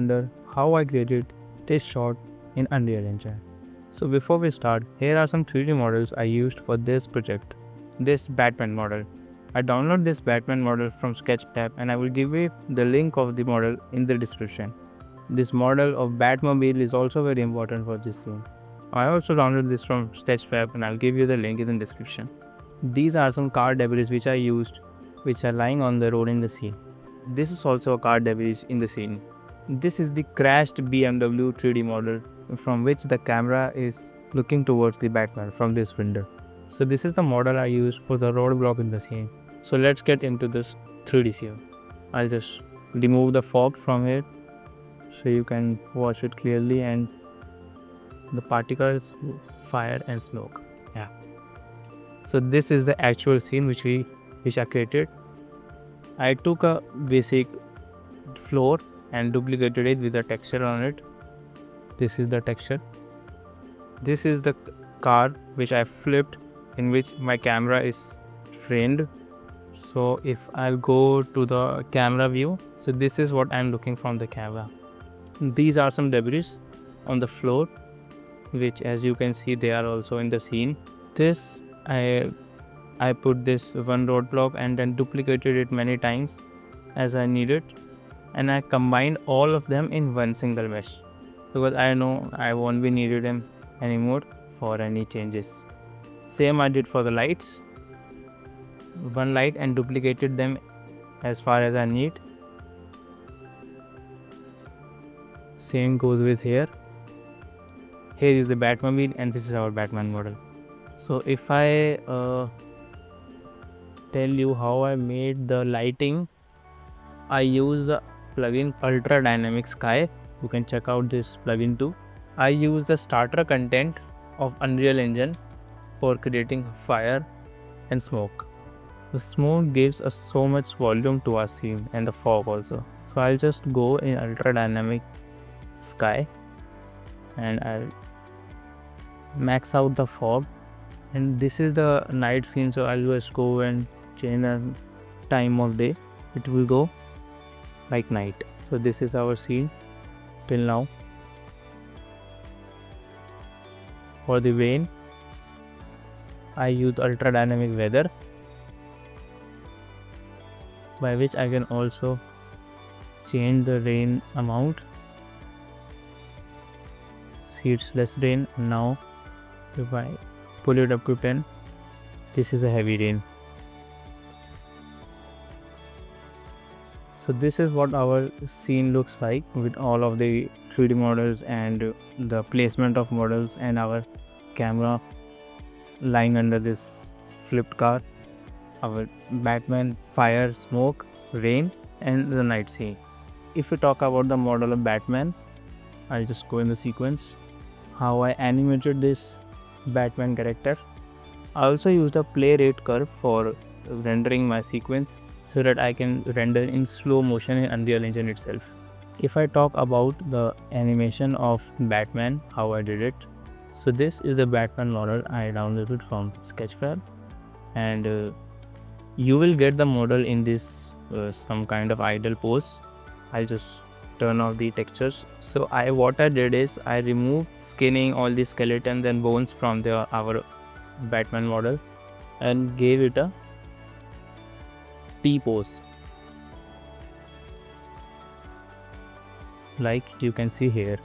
wonder how I created this shot in Unreal Engine. So before we start, here are some 3D models I used for this project. This Batman model. I downloaded this Batman model from Sketchfab and I will give you the link of the model in the description. This model of Batmobile is also very important for this scene. I also downloaded this from Sketchfab and I'll give you the link in the description. These are some car debris which I used, which are lying on the road in the scene. This is also a car debris in the scene. This is the crashed BMW 3D model from which the camera is looking towards the Batman from this window. So this is the model I used for the roadblock in the scene. So let's get into this 3D scene. I'll just remove the fog from here so you can watch it clearly, and the particles, fire and smoke. Yeah. So this is the actual scene which I created. I took a basic floor and duplicated it with a texture on it. This is the texture. This is the car which I flipped, in which my camera is framed. So if I'll go to the camera view, so this is what I'm looking from the camera. These are some debris on the floor, which as you can see they are also in the scene. This I put this one roadblock and then duplicated it many times as I needed, and I combined all of them in one single mesh because I know I won't be needed them anymore for any changes. Same I did for the lights. One light and duplicated them as far as I need. Same goes with here. Here is the Batmobile and this is our Batman model. So if I tell you how I made the lighting, I use the plugin Ultra Dynamic Sky. You can check out this plugin too. I use the starter content of Unreal Engine for creating fire and smoke. The smoke gives us so much volume to our scene, and the fog also. So I'll just go in Ultra Dynamic Sky and I'll max out the fog, and this is the night scene, so I'll just go and change the time of day. It will go like night. So this is our scene till now. For the rain, I use Ultra Dynamic Weather, by which I can also change the rain amount. See, it's less rain now. If I pull it up to 10, this is a heavy rain. So this is what our scene looks like with all of the 3D models and the placement of models and our camera lying under this flipped car, our Batman, fire, smoke, rain and the night scene. If we talk about the model of Batman, I'll just go in the sequence. How I animated this Batman character. I also used a play rate curve for rendering my sequence so that I can render in slow motion in Unreal Engine itself. If I talk about the animation of Batman, how I did it. So this is the Batman model I downloaded from Sketchfab, and you will get the model in this some kind of idle pose. I'll just turn off the textures. So what I did is I removed skinning all the skeletons and bones from our Batman model and gave it a T pose, like you can see here.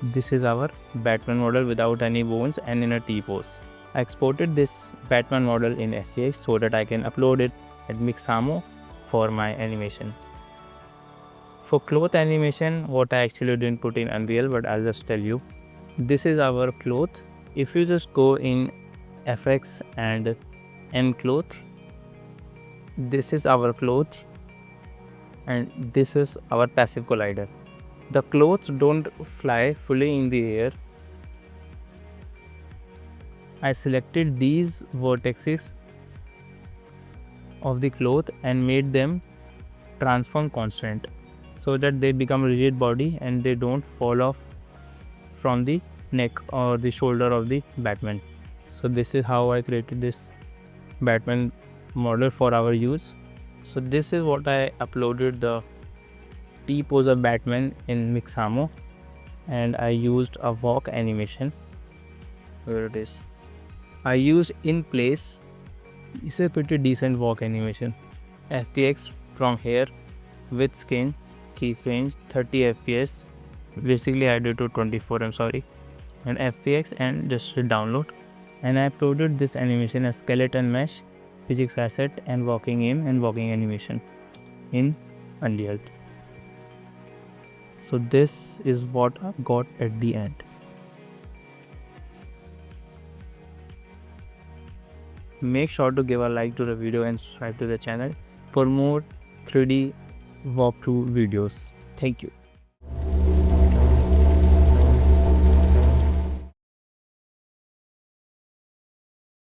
This is our Batman model without any bones and in a T pose. I exported this Batman model in FX so that I can upload it at Mixamo for my animation. For cloth animation, what I actually didn't put in Unreal, but I'll just tell you. This is our cloth. If you just go in FX and N cloth, this is our cloth and this is our passive collider. The clothes don't fly fully in the air. I selected these vertices of the cloth and made them transform constant so that they become rigid body and they don't fall off from the neck or the shoulder of the Batman. So this is how I created this Batman model for our use. So this is what I uploaded the T pose of Batman in Mixamo, and I used a walk animation. Where it is? I used in place. It's a pretty decent walk animation. FTX from here with skin, keyframes, 30 FPS. Basically, I did to 24. I'm sorry, and FTX and just download. And I uploaded this animation as skeleton mesh, physics asset, and walking aim and walking animation in Unreal. So this is what I got at the end. Make sure to give a like to the video and subscribe to the channel for more 3D walkthrough videos. Thank you.